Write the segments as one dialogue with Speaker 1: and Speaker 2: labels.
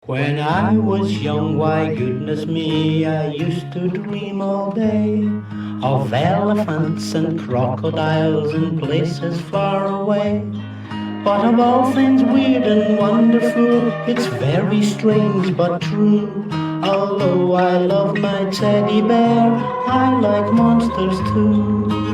Speaker 1: When I was young, why goodness me, I used to dream all day of elephants and crocodiles in places far away. But of all things weird and wonderful, it's very strange but true. Although I love my teddy bear, I like monsters too.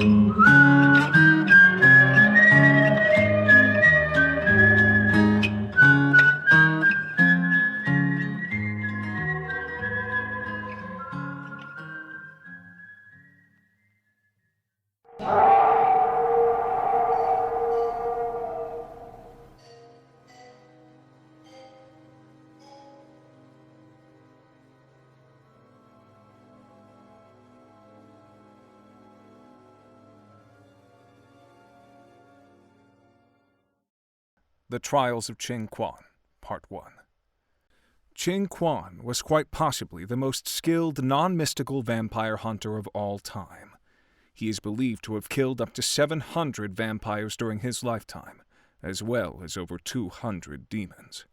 Speaker 2: The Trials of Ching Kwan, Part 1. Ching Kwan was quite possibly the most skilled non-mystical vampire hunter of all time. He is believed to have killed up to 700 vampires during his lifetime, as well as over 200 demons.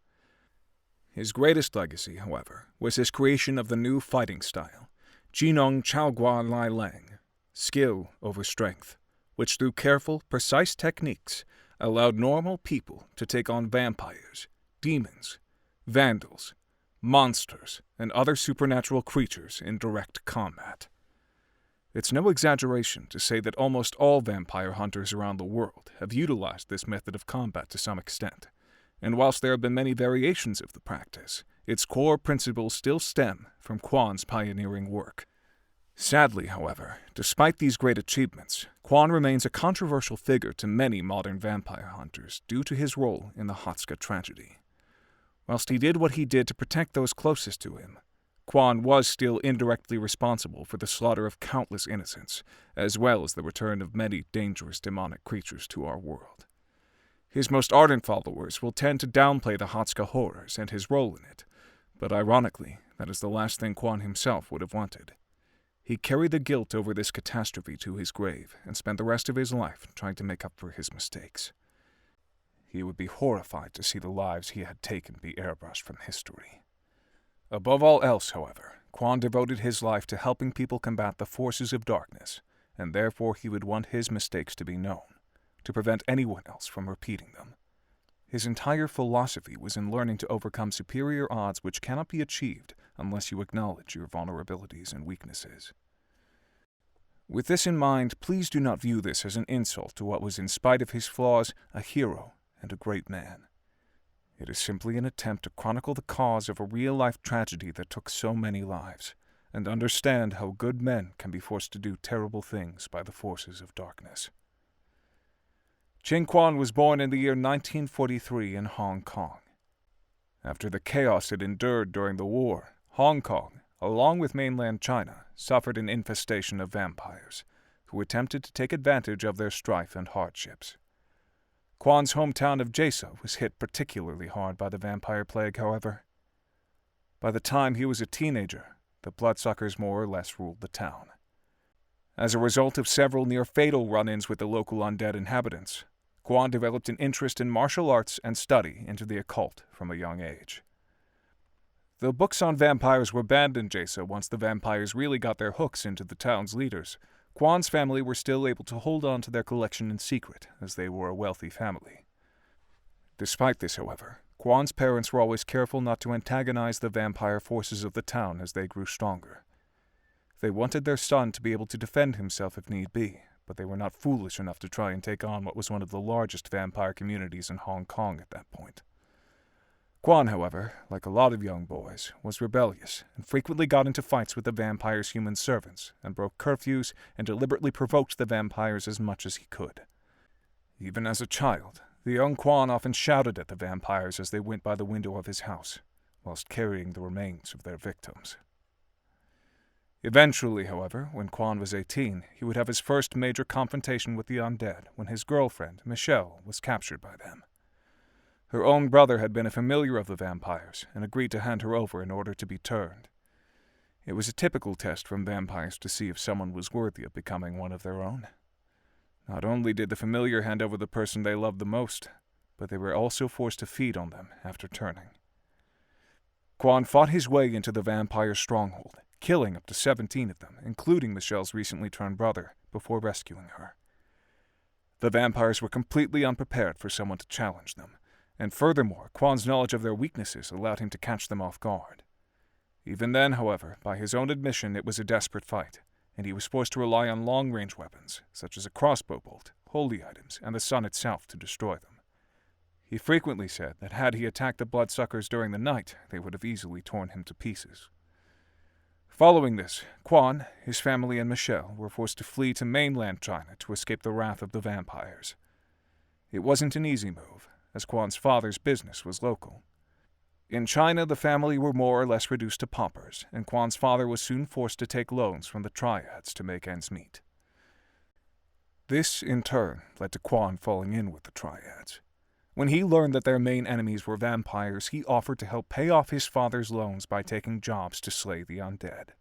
Speaker 2: His greatest legacy, however, was his creation of the new fighting style, Jinong Chaogua Lai Lang, skill over strength, which through careful, precise techniques allowed normal people to take on vampires, demons, vandals, monsters, and other supernatural creatures in direct combat. It's no exaggeration to say that almost all vampire hunters around the world have utilized this method of combat to some extent, and whilst there have been many variations of the practice, its core principles still stem from Kwan's pioneering work. Sadly, however, despite these great achievements, Kwan remains a controversial figure to many modern vampire hunters due to his role in the Hatska tragedy. Whilst he did what he did to protect those closest to him, Kwan was still indirectly responsible for the slaughter of countless innocents, as well as the return of many dangerous demonic creatures to our world. His most ardent followers will tend to downplay the Hatska horrors and his role in it, but ironically, that is the last thing Kwan himself would have wanted. He carried the guilt over this catastrophe to his grave and spent the rest of his life trying to make up for his mistakes. He would be horrified to see the lives he had taken be airbrushed from history. Above all else, however, Kwan devoted his life to helping people combat the forces of darkness, and therefore he would want his mistakes to be known, to prevent anyone else from repeating them. His entire philosophy was in learning to overcome superior odds which cannot be achieved unless you acknowledge your vulnerabilities and weaknesses. With this in mind, please do not view this as an insult to what was, in spite of his flaws, a hero and a great man. It is simply an attempt to chronicle the cause of a real-life tragedy that took so many lives, and understand how good men can be forced to do terrible things by the forces of darkness. Ching Kwan was born in the year 1943 in Hong Kong. After the chaos it endured during the war, Hong Kong, along with mainland China, suffered an infestation of vampires, who attempted to take advantage of their strife and hardships. Kwan's hometown of Jeso was hit particularly hard by the vampire plague, however. By the time he was a teenager, the bloodsuckers more or less ruled the town. As a result of several near-fatal run-ins with the local undead inhabitants, Kwan developed an interest in martial arts and study into the occult from a young age. Though books on vampires were banned in Jeso once the vampires really got their hooks into the town's leaders, Kwan's family were still able to hold on to their collection in secret, as they were a wealthy family. Despite this, however, Kwan's parents were always careful not to antagonize the vampire forces of the town as they grew stronger. They wanted their son to be able to defend himself if need be, but they were not foolish enough to try and take on what was one of the largest vampire communities in Hong Kong at that point. Kwan, however, like a lot of young boys, was rebellious and frequently got into fights with the vampires' human servants and broke curfews and deliberately provoked the vampires as much as he could. Even as a child, the young Kwan often shouted at the vampires as they went by the window of his house, whilst carrying the remains of their victims. Eventually, however, when Kwan was 18, he would have his first major confrontation with the undead when his girlfriend, Michelle, was captured by them. Her own brother had been a familiar of the vampires and agreed to hand her over in order to be turned. It was a typical test from vampires to see if someone was worthy of becoming one of their own. Not only did the familiar hand over the person they loved the most, but they were also forced to feed on them after turning. Kwan fought his way into the vampire stronghold, killing up to 17 of them, including Michelle's recently turned brother, before rescuing her. The vampires were completely unprepared for someone to challenge them, and furthermore, Kwan's knowledge of their weaknesses allowed him to catch them off guard. Even then, however, by his own admission, it was a desperate fight, and he was forced to rely on long-range weapons, such as a crossbow bolt, holy items, and the sun itself to destroy them. He frequently said that had he attacked the bloodsuckers during the night, they would have easily torn him to pieces. Following this, Kwan, his family, and Michelle were forced to flee to mainland China to escape the wrath of the vampires. It wasn't an easy move, as Kwan's father's business was local. In China, the family were more or less reduced to paupers, and Kwan's father was soon forced to take loans from the triads to make ends meet. This, in turn, led to Kwan falling in with the triads. When he learned that their main enemies were vampires, he offered to help pay off his father's loans by taking jobs to slay the undead.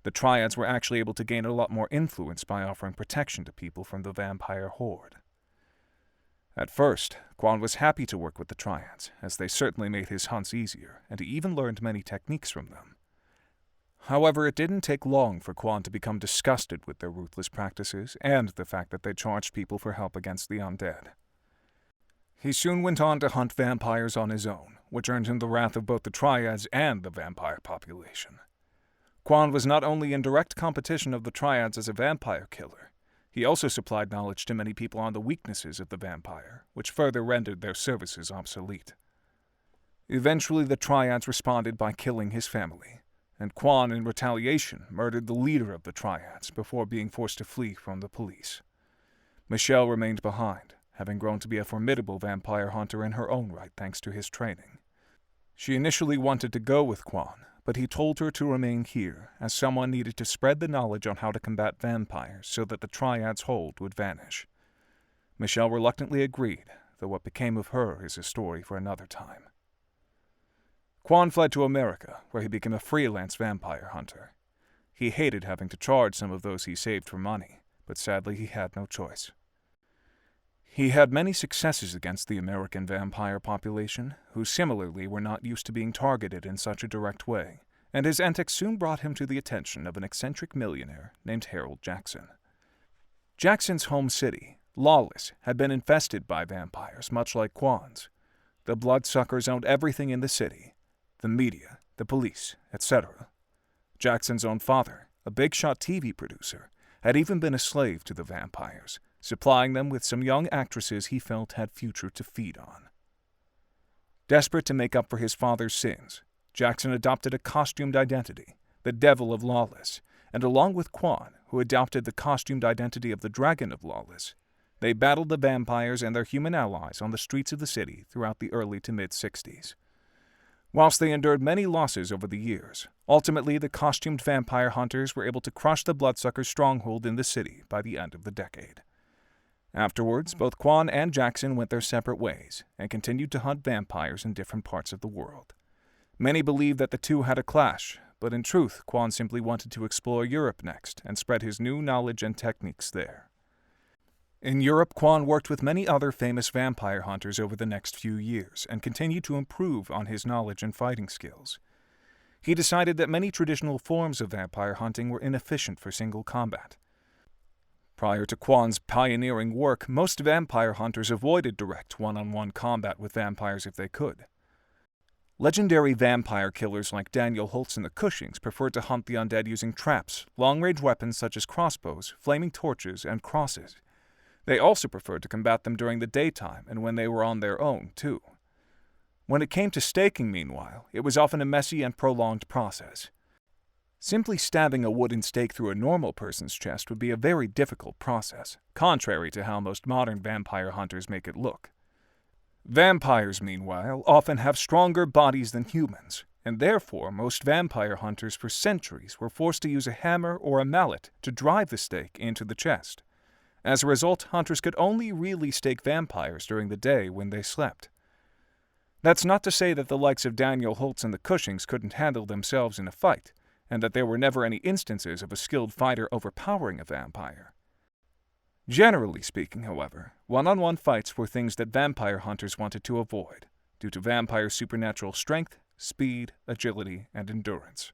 Speaker 2: The triads were actually able to gain a lot more influence by offering protection to people from the vampire horde. At first, Kwan was happy to work with the triads, as they certainly made his hunts easier, and he even learned many techniques from them. However, it didn't take long for Kwan to become disgusted with their ruthless practices and the fact that they charged people for help against the undead. He soon went on to hunt vampires on his own, which earned him the wrath of both the triads and the vampire population. Kwan was not only in direct competition of the triads as a vampire killer, he also supplied knowledge to many people on the weaknesses of the vampire, which further rendered their services obsolete. Eventually, the triads responded by killing his family, and Kwan, in retaliation, murdered the leader of the triads before being forced to flee from the police. Michelle remained behind, having grown to be a formidable vampire hunter in her own right thanks to his training. She initially wanted to go with Kwan, but he told her to remain here, as someone needed to spread the knowledge on how to combat vampires so that the triads' hold would vanish. Michelle reluctantly agreed, though what became of her is a story for another time. Kwan fled to America, where he became a freelance vampire hunter. He hated having to charge some of those he saved for money, but sadly he had no choice. He had many successes against the American vampire population, who similarly were not used to being targeted in such a direct way, and his antics soon brought him to the attention of an eccentric millionaire named Harold Jackson. Jackson's home city, Lawless, had been infested by vampires, much like Kwan's. The bloodsuckers owned everything in the city, the media, the police, etc. Jackson's own father, a big-shot TV producer, had even been a slave to the vampires, supplying them with some young actresses he felt had future to feed on. Desperate to make up for his father's sins, Jackson adopted a costumed identity, the Devil of Lawless, and along with Kwan, who adopted the costumed identity of the Dragon of Lawless, they battled the vampires and their human allies on the streets of the city throughout the early to mid-60s. Whilst they endured many losses over the years, ultimately the costumed vampire hunters were able to crush the bloodsuckers' stronghold in the city by the end of the decade. Afterwards, both Kwan and Jackson went their separate ways and continued to hunt vampires in different parts of the world. Many believe that the two had a clash, but in truth, Kwan simply wanted to explore Europe next and spread his new knowledge and techniques there. In Europe, Kwan worked with many other famous vampire hunters over the next few years and continued to improve on his knowledge and fighting skills. He decided that many traditional forms of vampire hunting were inefficient for single combat. Prior to Kwan's pioneering work, most vampire hunters avoided direct one-on-one combat with vampires if they could. Legendary vampire killers like Daniel Holtz and the Cushings preferred to hunt the undead using traps, long-range weapons such as crossbows, flaming torches, and crosses. They also preferred to combat them during the daytime and when they were on their own, too. When it came to staking, meanwhile, it was often a messy and prolonged process. Simply stabbing a wooden stake through a normal person's chest would be a very difficult process, contrary to how most modern vampire hunters make it look. Vampires, meanwhile, often have stronger bodies than humans, and therefore most vampire hunters for centuries were forced to use a hammer or a mallet to drive the stake into the chest. As a result, hunters could only really stake vampires during the day when they slept. That's not to say that the likes of Daniel Holtz and the Cushings couldn't handle themselves in a fight, and that there were never any instances of a skilled fighter overpowering a vampire. Generally speaking, however, one-on-one fights were things that vampire hunters wanted to avoid, due to vampire supernatural strength, speed, agility, and endurance.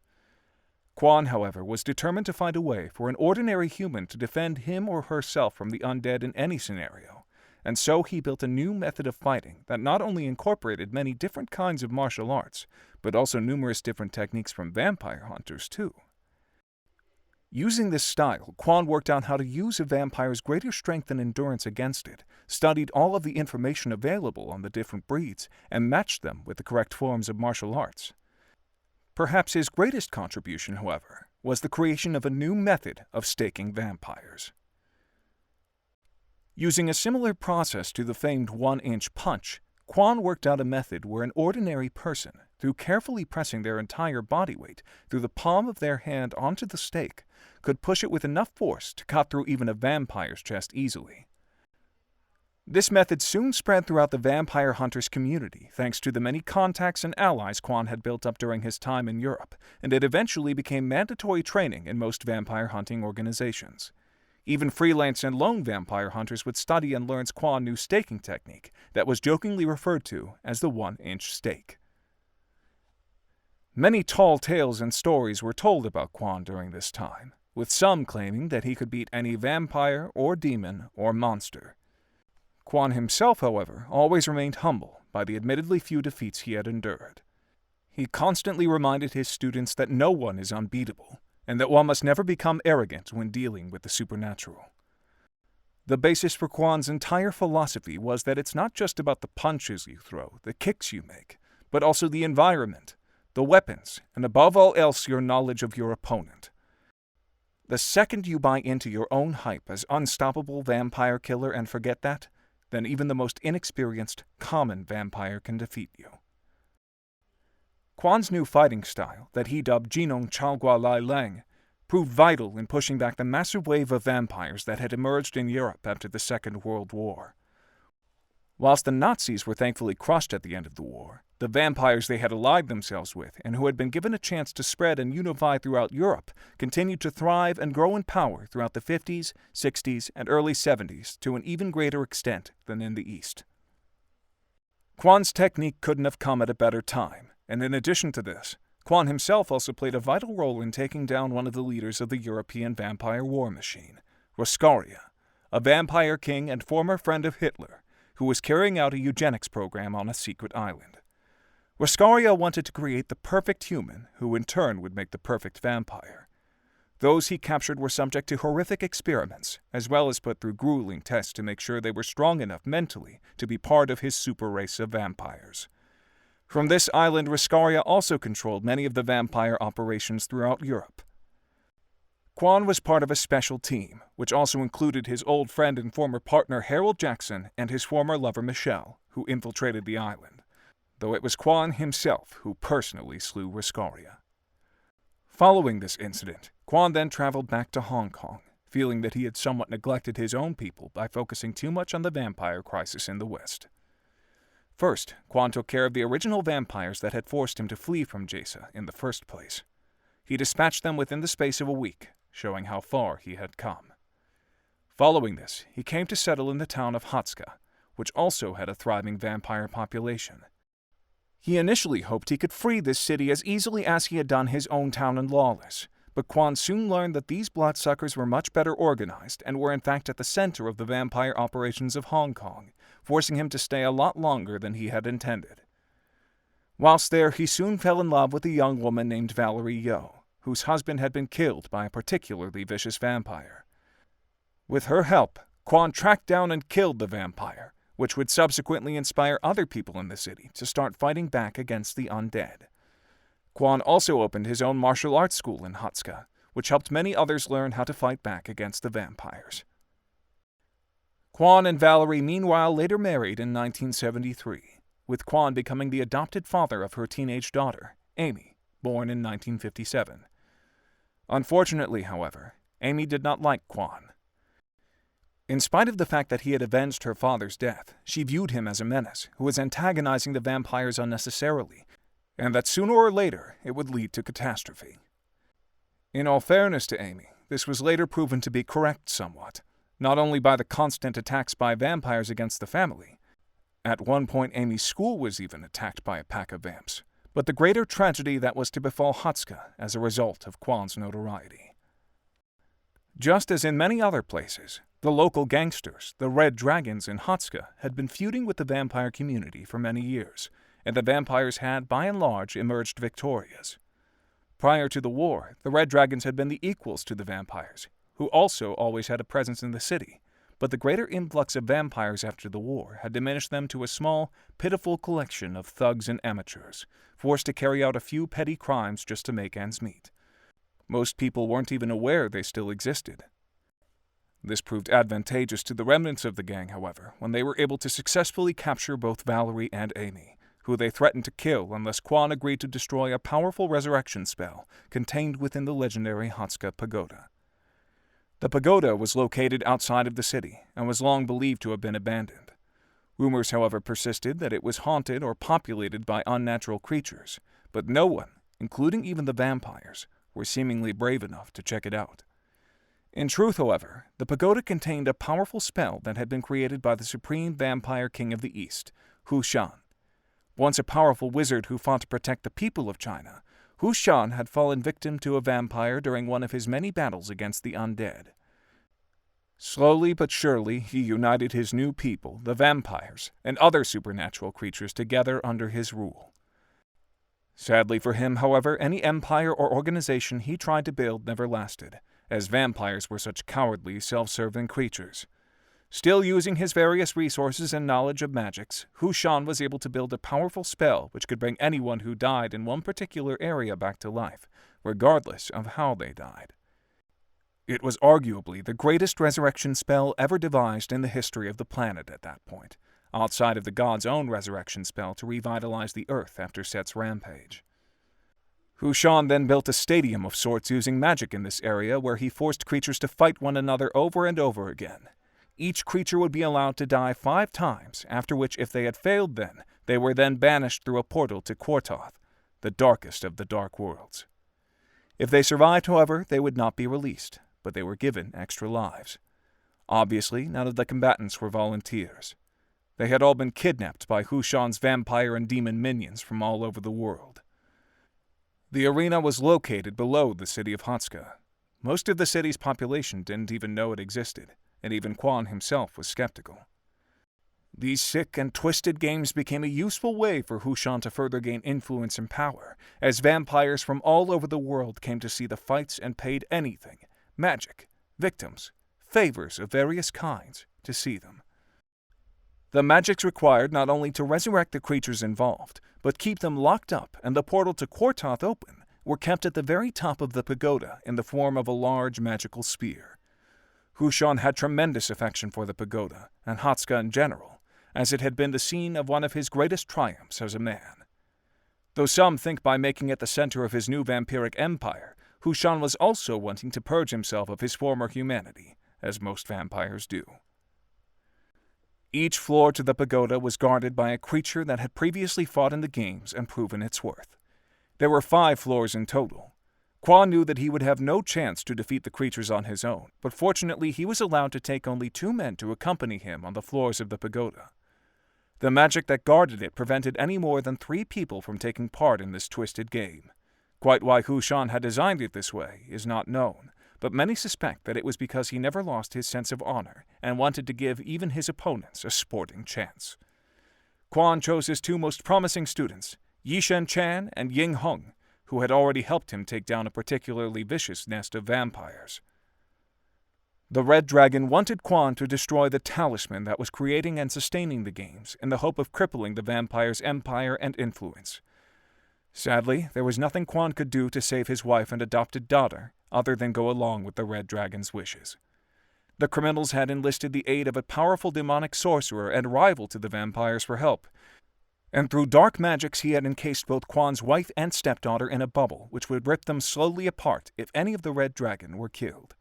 Speaker 2: Kwan, however, was determined to find a way for an ordinary human to defend him or herself from the undead in any scenario, and so he built a new method of fighting that not only incorporated many different kinds of martial arts, but also numerous different techniques from vampire hunters too. Using this style, Kwan worked out how to use a vampire's greater strength and endurance against it, studied all of the information available on the different breeds, and matched them with the correct forms of martial arts. Perhaps his greatest contribution, however, was the creation of a new method of staking vampires. Using a similar process to the famed one-inch punch, Kwan worked out a method where an ordinary person, through carefully pressing their entire body weight through the palm of their hand onto the stake, could push it with enough force to cut through even a vampire's chest easily. This method soon spread throughout the vampire hunters' community thanks to the many contacts and allies Kwan had built up during his time in Europe, and it eventually became mandatory training in most vampire hunting organizations. Even freelance and lone vampire hunters would study and learn Kwan's new staking technique that was jokingly referred to as the one-inch stake. Many tall tales and stories were told about Kwan during this time, with some claiming that he could beat any vampire or demon or monster. Kwan himself, however, always remained humble by the admittedly few defeats he had endured. He constantly reminded his students that no one is unbeatable, and that one must never become arrogant when dealing with the supernatural. The basis for Kwan's entire philosophy was that it's not just about the punches you throw, the kicks you make, but also the environment, the weapons, and above all else your knowledge of your opponent. The second you buy into your own hype as unstoppable vampire killer and forget that, then even the most inexperienced, common vampire can defeat you. Kwan's new fighting style, that he dubbed Jinong Chalgua Lai Lang, proved vital in pushing back the massive wave of vampires that had emerged in Europe after the Second World War. Whilst the Nazis were thankfully crushed at the end of the war, the vampires they had allied themselves with and who had been given a chance to spread and unify throughout Europe continued to thrive and grow in power throughout the 50s, 60s, and early 70s to an even greater extent than in the East. Kwan's technique couldn't have come at a better time, and in addition to this, Kwan himself also played a vital role in taking down one of the leaders of the European vampire war machine, Roscaria, a vampire king and former friend of Hitler, who was carrying out a eugenics program on a secret island. Roscaria wanted to create the perfect human, who in turn would make the perfect vampire. Those he captured were subject to horrific experiments, as well as put through grueling tests to make sure they were strong enough mentally to be part of his super race of vampires. From this island, Roscaria also controlled many of the vampire operations throughout Europe. Kwan was part of a special team, which also included his old friend and former partner Harold Jackson and his former lover Michelle, who infiltrated the island, though it was Kwan himself who personally slew Roscaria. Following this incident, Kwan then traveled back to Hong Kong, feeling that he had somewhat neglected his own people by focusing too much on the vampire crisis in the West. First, Kwan took care of the original vampires that had forced him to flee from Jesa in the first place. He dispatched them within the space of a week, showing how far he had come. Following this, he came to settle in the town of Hatska, which also had a thriving vampire population. He initially hoped he could free this city as easily as he had done his own town in Lawless, but Kwan soon learned that these bloodsuckers were much better organized and were in fact at the center of the vampire operations of Hong Kong, forcing him to stay a lot longer than he had intended. Whilst there, he soon fell in love with a young woman named Valerie Yeoh, whose husband had been killed by a particularly vicious vampire. With her help, Kwan tracked down and killed the vampire, which would subsequently inspire other people in the city to start fighting back against the undead. Kwan also opened his own martial arts school in Hatska, which helped many others learn how to fight back against the vampires. Kwan and Valerie meanwhile later married in 1973, with Kwan becoming the adopted father of her teenage daughter, Amy, born in 1957. Unfortunately, however, Amy did not like Kwan. In spite of the fact that he had avenged her father's death, she viewed him as a menace who was antagonizing the vampires unnecessarily, and that sooner or later it would lead to catastrophe. In all fairness to Amy, this was later proven to be correct somewhat, not only by the constant attacks by vampires against the family. At one point, Amy's school was even attacked by a pack of vamps, but the greater tragedy that was to befall Hatska as a result of Kwan's notoriety. Just as in many other places, the local gangsters, the Red Dragons in Hatska, had been feuding with the vampire community for many years, and the vampires had, by and large, emerged victorious. Prior to the war, the Red Dragons had been the equals to the vampires, who also always had a presence in the city, but the greater influx of vampires after the war had diminished them to a small, pitiful collection of thugs and amateurs, forced to carry out a few petty crimes just to make ends meet. Most people weren't even aware they still existed. This proved advantageous to the remnants of the gang, however, when they were able to successfully capture both Valerie and Amy, who they threatened to kill unless Kwan agreed to destroy a powerful resurrection spell contained within the legendary Hatska Pagoda. The pagoda was located outside of the city and was long believed to have been abandoned. Rumors, however, persisted that it was haunted or populated by unnatural creatures, but no one, including even the vampires, were seemingly brave enough to check it out. In truth, however, the pagoda contained a powerful spell that had been created by the supreme vampire king of the East, Hu Shan. Once a powerful wizard who fought to protect the people of China, Hu Shan had fallen victim to a vampire during one of his many battles against the undead. Slowly but surely, he united his new people, the vampires, and other supernatural creatures together under his rule. Sadly for him, however, any empire or organization he tried to build never lasted, as vampires were such cowardly, self-serving creatures. Still using his various resources and knowledge of magics, Hu Shan was able to build a powerful spell which could bring anyone who died in one particular area back to life, regardless of how they died. It was arguably the greatest resurrection spell ever devised in the history of the planet at that point, outside of the god's own resurrection spell to revitalize the earth after Set's rampage. Hu Shan then built a stadium of sorts using magic in this area where he forced creatures to fight one another over and over again. Each creature would be allowed to die 5 times, after which, if they had failed they were then banished through a portal to Quartoth, the darkest of the dark worlds. If they survived, however, they would not be released, but they were given extra lives. Obviously, none of the combatants were volunteers. They had all been kidnapped by Hu Shan's vampire and demon minions from all over the world. The arena was located below the city of Hatska. Most of the city's population didn't even know it existed, and even Kwan himself was skeptical. These sick and twisted games became a useful way for Hu Shan to further gain influence and power, as vampires from all over the world came to see the fights and paid anything, magic, victims, favors of various kinds, to see them. The magics required not only to resurrect the creatures involved, but keep them locked up and the portal to Quartoth open, were kept at the very top of the pagoda in the form of a large magical spear. Hu Shan had tremendous affection for the pagoda, and Hatska in general, as it had been the scene of one of his greatest triumphs as a man. Though some think by making it the center of his new vampiric empire, Hu Shan was also wanting to purge himself of his former humanity, as most vampires do. Each floor to the pagoda was guarded by a creature that had previously fought in the games and proven its worth. There were 5 floors in total. Kwan knew that he would have no chance to defeat the creatures on his own, but fortunately he was allowed to take only 2 men to accompany him on the floors of the pagoda. The magic that guarded it prevented any more than 3 people from taking part in this twisted game. Quite why Hu Shan had designed it this way is not known, but many suspect that it was because he never lost his sense of honor and wanted to give even his opponents a sporting chance. Kwan chose his 2 most promising students, Yishen Chan and Ying Hung, who had already helped him take down a particularly vicious nest of vampires. The Red Dragon wanted Kwan to destroy the talisman that was creating and sustaining the games in the hope of crippling the vampire's empire and influence. Sadly, there was nothing Kwan could do to save his wife and adopted daughter other than go along with the Red Dragon's wishes. The criminals had enlisted the aid of a powerful demonic sorcerer and rival to the vampires for help, and through dark magics he had encased both Kwan's wife and stepdaughter in a bubble which would rip them slowly apart if any of the Red Dragon were killed.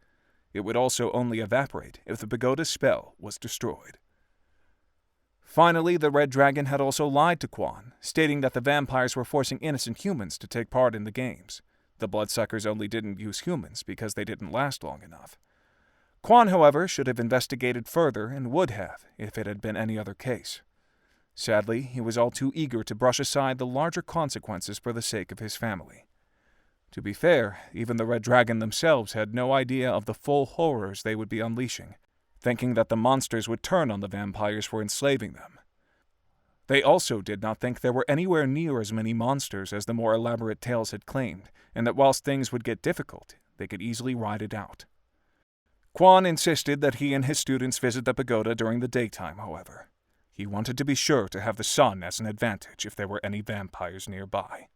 Speaker 2: It would also only evaporate if the pagoda's spell was destroyed. Finally, the Red Dragon had also lied to Kwan, stating that the vampires were forcing innocent humans to take part in the games. The bloodsuckers only didn't use humans because they didn't last long enough. Kwan, however, should have investigated further and would have if it had been any other case. Sadly, he was all too eager to brush aside the larger consequences for the sake of his family. To be fair, even the Red Dragon themselves had no idea of the full horrors they would be unleashing, thinking that the monsters would turn on the vampires for enslaving them. They also did not think there were anywhere near as many monsters as the more elaborate tales had claimed, and that whilst things would get difficult, they could easily ride it out. Kwan insisted that he and his students visit the pagoda during the daytime, however. He wanted to be sure to have the sun as an advantage if there were any vampires nearby.